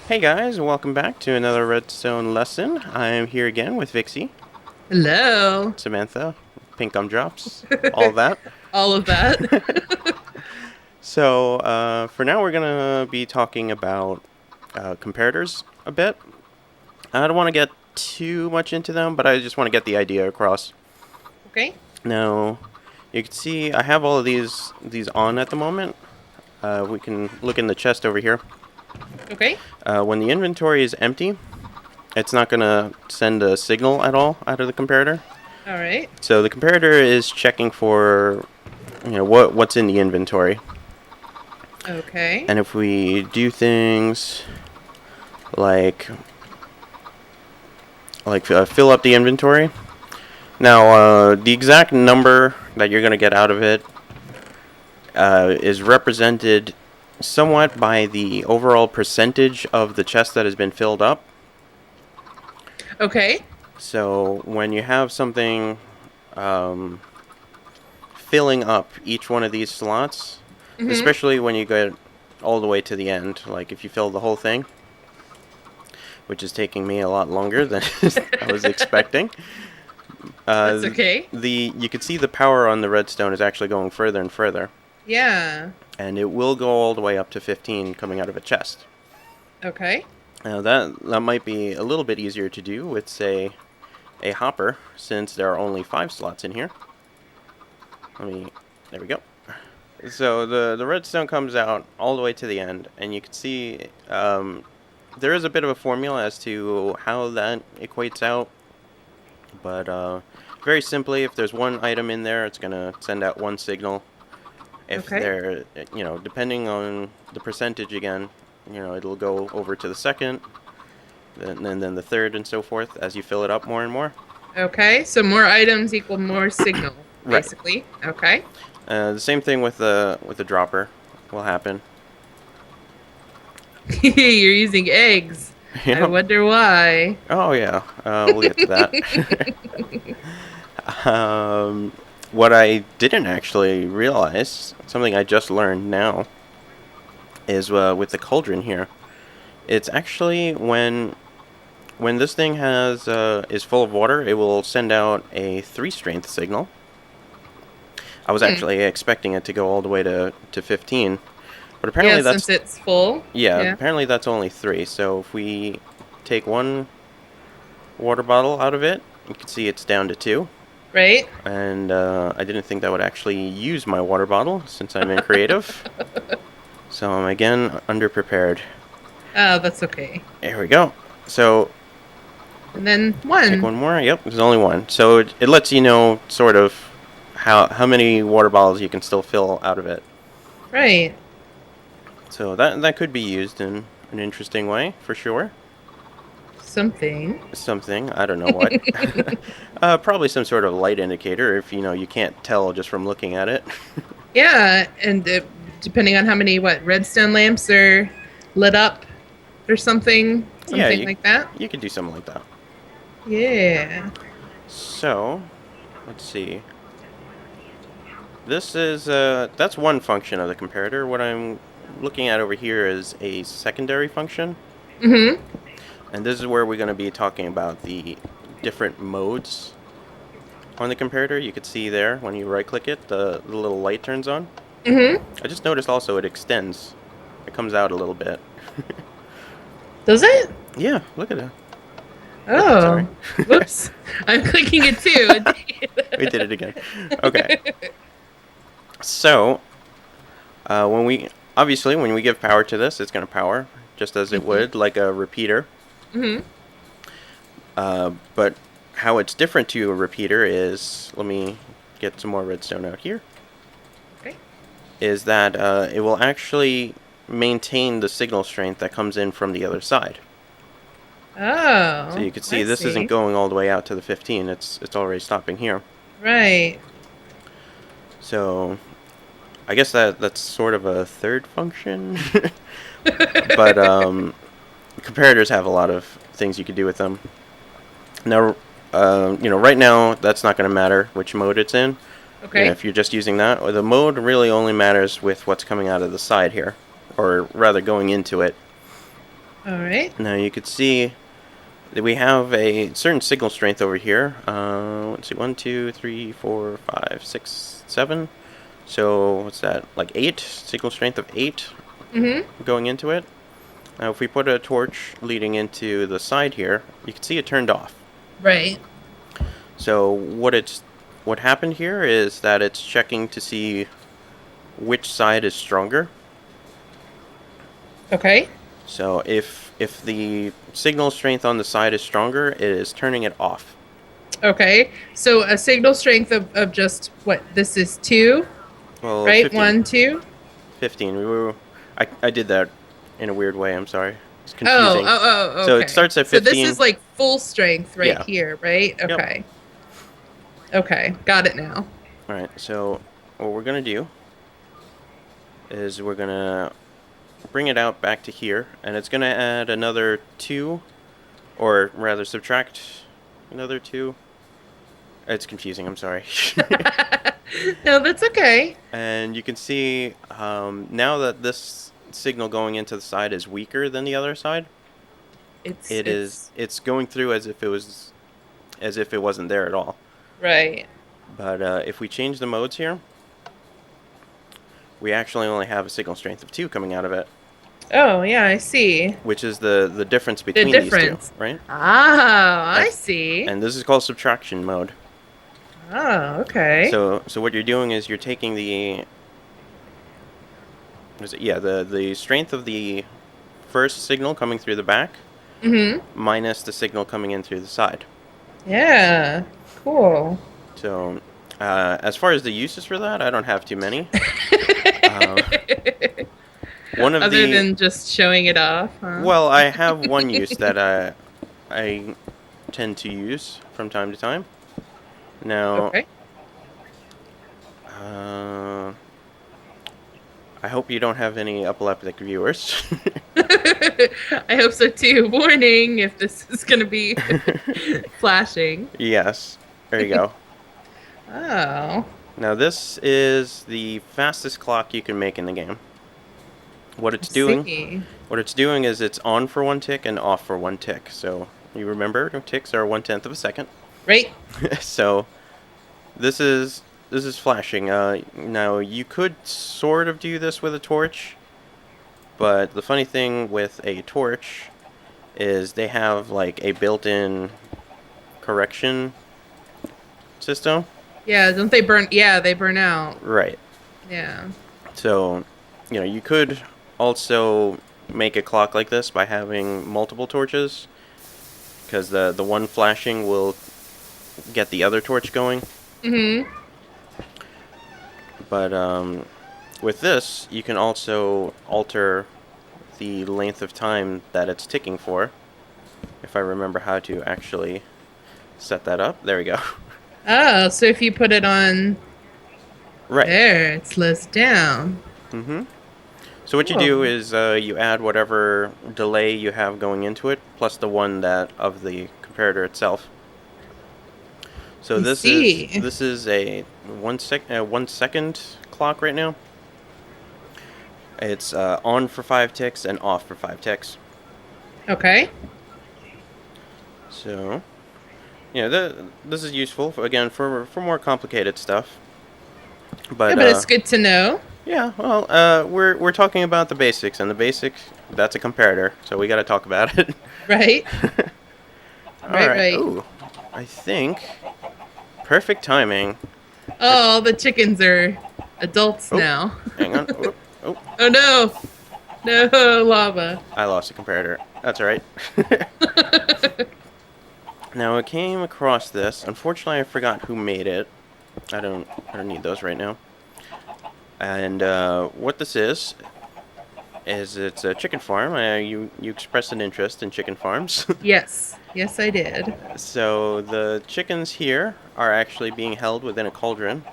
Hey guys, welcome back to another Redstone lesson. I am here again with Vixxie, Hello. Samantha, Pink Gumdrops, all that. All of that. So for now we're going to be talking about comparators a bit. I don't want to get too much into them, but I just want to get the idea across. Okay. Now, you can see I have all of these on at the moment. We can look in the chest over here. Okay. When the inventory is empty, it's not going to send a signal at all out of the comparator. All right. So the comparator is checking for, what's in the inventory, Okay. and if we do things like fill up the inventory. Now, the exact number that you're gonna get out of it is represented somewhat by the overall percentage of the chest that has been filled up. Okay. So when you have something um, filling up each one of these slots, Mhm. especially when you get all the way to the end, like if you fill the whole thing, which is taking me a lot longer than I was expecting. That's Uh, okay. the you can see the power on the redstone is actually going further and further, Yeah. and it will go all the way up to 15 coming out of a chest. Okay. Now that might be a little bit easier to do with, say, a hopper, since there are only 5 slots in here. There we go. So the redstone comes out all the way to the end, and you can see there is a bit of a formula as to how that equates out. But very simply, if there's one item in there, it's going to send out one signal. If Okay. there, depending on the percentage again, it'll go over to the second, then the third, and so forth as you fill it up more and more. Okay. So more items equal more signal, Right. basically. Okay. The same thing with the dropper will happen. You're using eggs. I Yep. wonder why. Oh yeah. We'll get to that. um, what I didn't actually realize, something I just learned now, is with the cauldron here. It's actually when this thing has is full of water, it will send out a 3 strength signal. I was Hmm. actually expecting it to go all the way to 15, but Yeah, apparently since that's it's full. yeah, Yeah. apparently that's only 3. So if we take one water bottle out of it, you can see it's down to 2. Right? And I didn't think that would actually use my water bottle since I'm in creative. So I'm again underprepared. Oh, that's okay. There we go. So And then take one. one more. Yep, there's only one. So it lets you know sort of how many water bottles you can still fill out of it. Right. So that could be used in an interesting way for sure. Something. Something, I don't know what. Probably some sort of light indicator if you can't tell just from looking at it. Yeah, and depending on how many redstone lamps are lit up or something, Yeah, something you like that. you could do something like that. Yeah. So let's see. This is that's one function of the comparator. What I'm looking at over here is a secondary function, Mhm. and this is where we're going to be talking about the different modes on the comparator. You could see there when you right click it, the little light turns on. Mhm. I just noticed also it extends. It comes out a little bit. Does it? Yeah, look at it. Oops, sorry. Oh. Whoops. I'm clicking it too. We did it again. Okay. So, when we obviously when we give power to this, it's going to power just as it Mhm. would like a repeater. Mhm. But how it's different to a repeater is, let me get some more redstone out here, Okay. is that it will actually maintain the signal strength that comes in from the other side. So Oh, you can I see this isn't see. going all the way out to the 15. It's already stopping here. Right. So I guess that's sort of a third function. But comparators have a lot of things you could do with them. Now, right now that's not going to matter which mode it's in. Okay. If you're just using that, or the mode really only matters with what's coming out of the side here, or rather going into it. All right. Now you could see that we have a certain signal strength over here. Let's see, 1, 2, 3, 4, 5, 6, 7. So what's that? Like 8? Signal strength of 8 Mm-hmm. going into it. Now if we put a torch leading into the side here, you can see it turned off. Right. So what happened here is that it's checking to see which side is stronger. Okay. So if the signal strength on the side is stronger, it is turning it off. Okay. So a signal strength of just what? This is 2, Well, right? 15. 1, 2. 15. I did that in a weird way. I'm sorry. It's Oh, confusing. oh, oh, So it okay. starts at So this 15. is like full strength right Yeah. here, right? Yep. Okay. Okay. Got it now. All right. So what we're gonna do is we're gonna bring it out back to here, and it's gonna add another 2, or rather subtract another 2. It's confusing. I'm sorry. No, that's okay. And you can see now that this signal going into the side is weaker than the other side. It's It's going through as if it wasn't there at all. right. But if we change the modes here, we actually only have a signal strength of 2 coming out of it, Oh, yeah, I see. which is the difference The between these two, difference. right? Ah, I That's, see. and this is called subtraction mode. Oh, okay. So what you're doing is you're taking the strength of the first signal coming through the back Mm-hmm. minus the signal coming in through the side. Yeah. Cool. So as far as the uses for that, I don't have too many. Uh, one of Other the than just showing it off, huh? Well, I have one use that I tend to use from time to time. Now, Okay. uh, I hope you don't have any epileptic viewers. I hope so too. Warning if this is going to be flashing. Yes, there you go. Oh. Now, this is the fastest clock you can make in the game. What I it's doing, see. what it's doing is it's on for 1 tick and off for 1 tick. So you remember, ticks are 1/10 of a second. Right? So this is flashing. Now you could sort of do this with a torch, but the funny thing with a torch is they have like a built-in correction system. Yeah, don't they burn? Yeah, they burn out. Right. Yeah. So, you could also make a clock like this by having multiple torches, because the one flashing will get the other torch going. Mm-hmm. But with this, you can also alter the length of time that it's ticking for. If I remember how to actually set that up. There we go. Oh, so if you put it on Right. there, it slows down. Mm-hmm. So what you Cool. do is you add whatever delay you have going into it, plus the one that of the comparator itself. So I this see. is a 1 second clock right now. It's on for 5 ticks and off for 5 ticks. Okay. So, this is useful for more complicated stuff. But Yeah, but it's good to know. yeah, well, we're talking about the basics, and the basic that's a comparator, so we got to talk about it. Right? All Right, right. right. Ooh, I think perfect timing. Oh, the chickens are adults Oh, now. hang on. Oh, oh, Oh no. No lava. I lost a comparator. That's all right. Now I came across this. Unfortunately, I forgot who made it. I don't need those right now. And what this is it's a chicken farm. You expressed an interest in chicken farms. Yes. Yes, I did. So the chickens here are actually being held within a cauldron.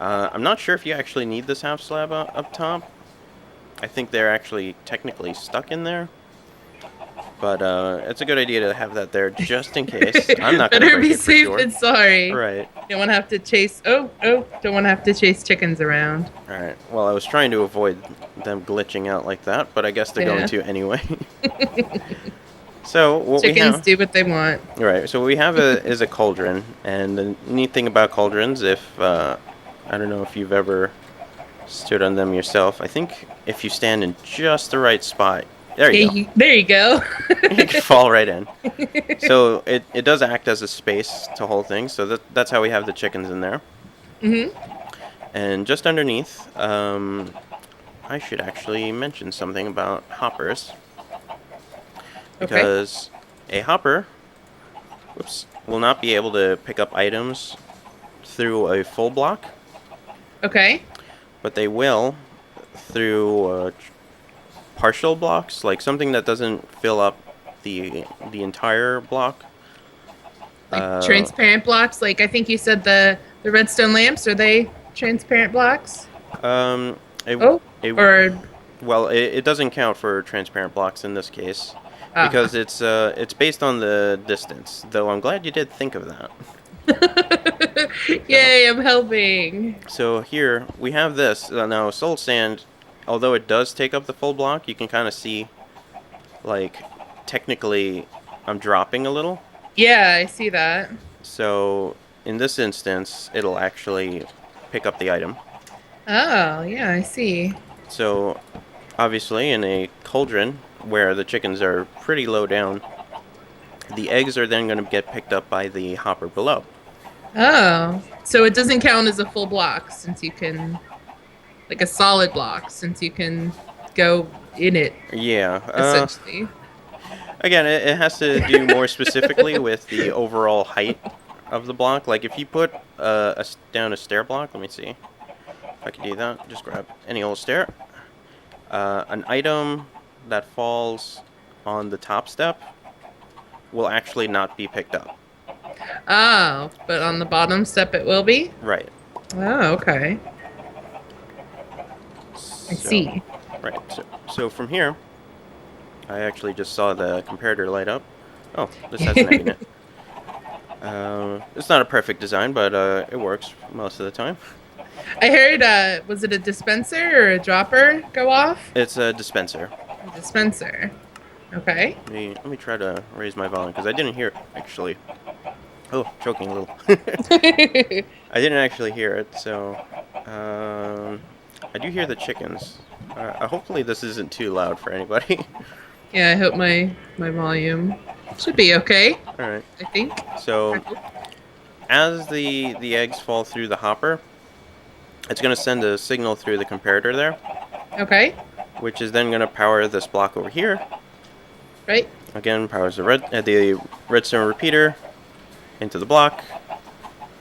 I'm not sure if you actually need this half slab up top. I think they're actually technically stuck in there. But it's a good idea to have that there just in case. I'm not gonna Better break be it for safe sure. than sorry. Right. Don't want to have to chase. Oh, don't want to have to chase chickens around. All right. Well, I was trying to avoid them glitching out like that, but I guess they're going Yeah. to anyway. So what we Chickens have, do what they want. right? So what we have is a cauldron, and the neat thing about cauldrons, if I don't know if you've ever stood on them yourself, I think if you stand in just the right spot, there you go, There you go. you can fall right in. So it does act as a space to hold things. So that's how we have the chickens in there. Mhm. And just underneath, I should actually mention something about hoppers Okay. because a hopper, whoops, will not be able to pick up items through a full block, Okay. but they will through partial blocks, like something that doesn't fill up the entire block. Like transparent blocks. Like I think you said the redstone lamps. Are they transparent blocks? Um, it, Oh, it or well, it doesn't count for transparent blocks in this case ah. because it's based on the distance. Though I'm glad you did think of that. So, Yay! I'm helping. so here we have this now. Soul sand, although it does take up the full block, you can kind of see like technically I'm dropping a little. Yeah, I see that. So in this instance, it'll actually pick up the item. Oh, yeah, I see. So obviously, in a cauldron where the chickens are pretty low down, the eggs are then going to get picked up by the hopper below. Oh, so it doesn't count as a full block since you can, like a solid block, since you can go in it, Yeah. essentially. Again, it has to do more specifically with the overall height of the block. Like if you put down a stair block, let me see if I can do that. Just grab any old stair. An item that falls on the top step will actually not be picked up. Oh, but on So, the bottom step it will be? right. Oh, okay. I So, see. right. So from here, I actually just saw the comparator light up. Oh, this has an egg in it. It's not a perfect design, but it works most of the time. I heard, was it a dispenser or a dropper go off? It's a dispenser. A dispenser. Okay. Let me try to raise my volume because I didn't hear it, actually. Oh, choking a little. I didn't actually hear it, so I do hear the chickens. Hopefully this isn't too loud for anybody. Yeah, I hope my volume should be okay, All right. I think. So as the eggs fall through the hopper, it's going to send a signal through the comparator there, Okay. which is then going to power this block over here. Right? Again, powers the redstone repeater into the block,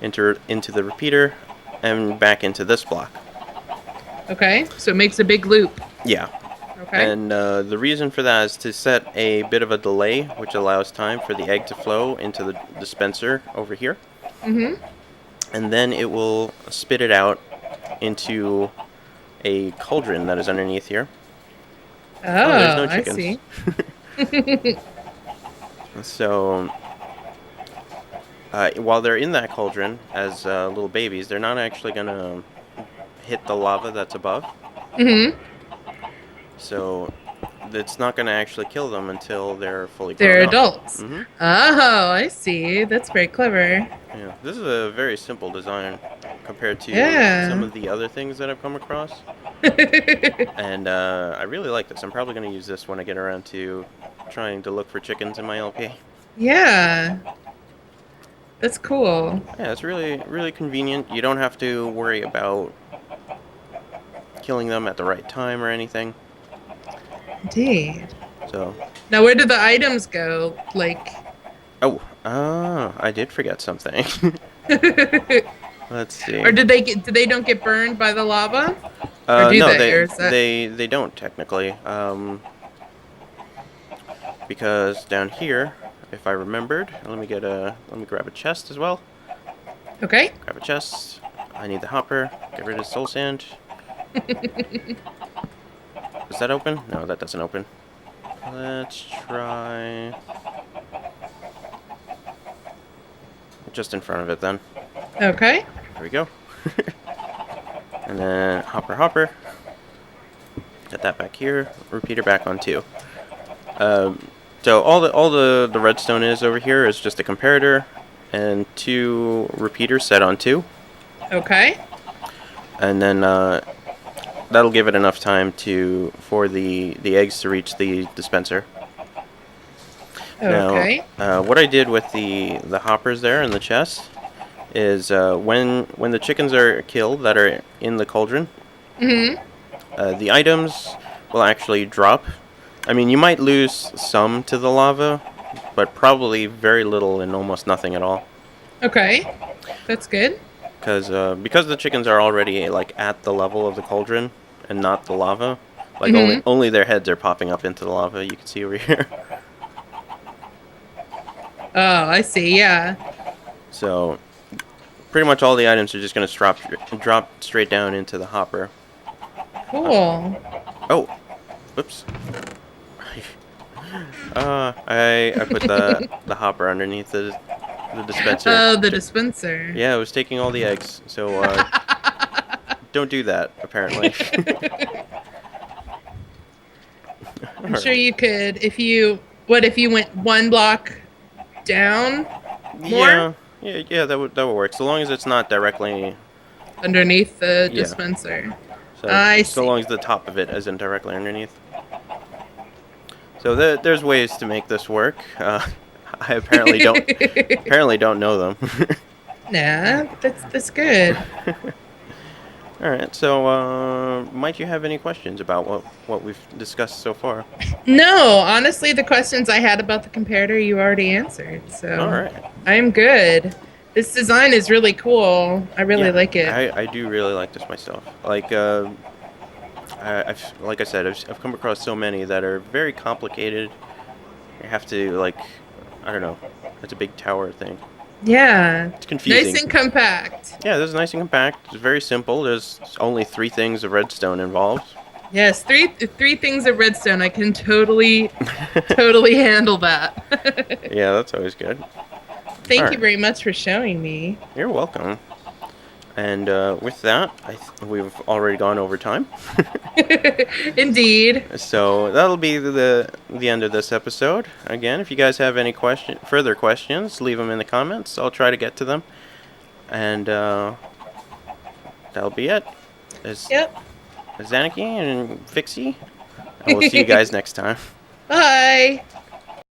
into the repeater, and back into this block. Okay. So it makes a big loop. Yeah. Okay. And the reason for that is to set a bit of a delay, which allows time for the egg to flow into the dispenser over here. Mm-hmm. And then it will spit it out into a cauldron that is underneath here. Oh, There's no I chickens. see. So, while they're in that cauldron as little babies, they're not actually going to hit the lava that's above. Mm-hmm. So, it's not going to actually kill them until they're fully grown They're up. adults. Mm-hmm. Oh, I see. That's very clever. Yeah, this is a very simple design compared to Yeah. some of the other things that I've come across. And I really like this. I'm probably going to use this when I get around to trying to look for chickens in my LP. Yeah. That's cool. Yeah, it's really, really convenient. You don't have to worry about killing them at the right time or anything. Indeed. So, Now, where do the items go? Like, I did forget something. Let's see. or did they don't get burned by the lava? Or do No, they? Or is that... they don't technically. Because down here, if I remembered, let me grab a chest as well. Okay. Grab a chest. I need the hopper. Get rid of soul sand. Is that open? No, that doesn't open. Let's try just in front of it then. Okay. There we go. And then hopper, hopper. Get that back here. Repeater back on 2. So all the redstone is over here is just a comparator and 2 repeaters set on 2. Okay. And then that'll give it enough time for the eggs to reach the dispenser. Okay. Now, what I did with the hoppers there in the chest is when the chickens are killed that are in the cauldron, the items will actually drop. I mean, you might lose some to the lava, but probably very little and almost nothing at all. Okay. That's good. Because the chickens are already like at the level of the cauldron and not the lava. Like only their heads are popping up into the lava. You can see over here. Oh, I see. Yeah. So pretty much all the items are just going to drop straight down into the hopper. Cool. Oh, whoops. I put the hopper underneath the dispenser. Oh, the dispenser. Yeah, it was taking all the eggs. So don't do that. Apparently. I'm sure you could if you. What if you went 1 block down? More? Yeah. That would work. So long as it's not directly Underneath the Yeah. dispenser. So, I so see. long as the top of it isn't directly underneath. So there's ways to make this work. I apparently don't know them. Nah, that's good. All right. So might you have any questions about what we've discussed so far? No, honestly, the questions I had about the comparator you already answered. So All right. I'm good. This design is really cool. I really like it. I do really like this myself. Like like I said, I've come across so many that are very complicated. You have to like, I don't know. It's a big tower thing. Yeah. It's confusing. Nice and compact. Yeah, this is nice and compact. It's very simple. There's only 3 things of redstone involved. Yes, three things of redstone. I can totally handle that. Yeah, that's always good. Thank you very much for showing me. You're welcome. And with that, we've already gone over time. Indeed. So that'll be the end of this episode. Again, if you guys have any further questions, leave them in the comments. I'll try to get to them. And that'll be it. Yep. Zaniki and Vixxie. And we'll see you guys next time. Bye.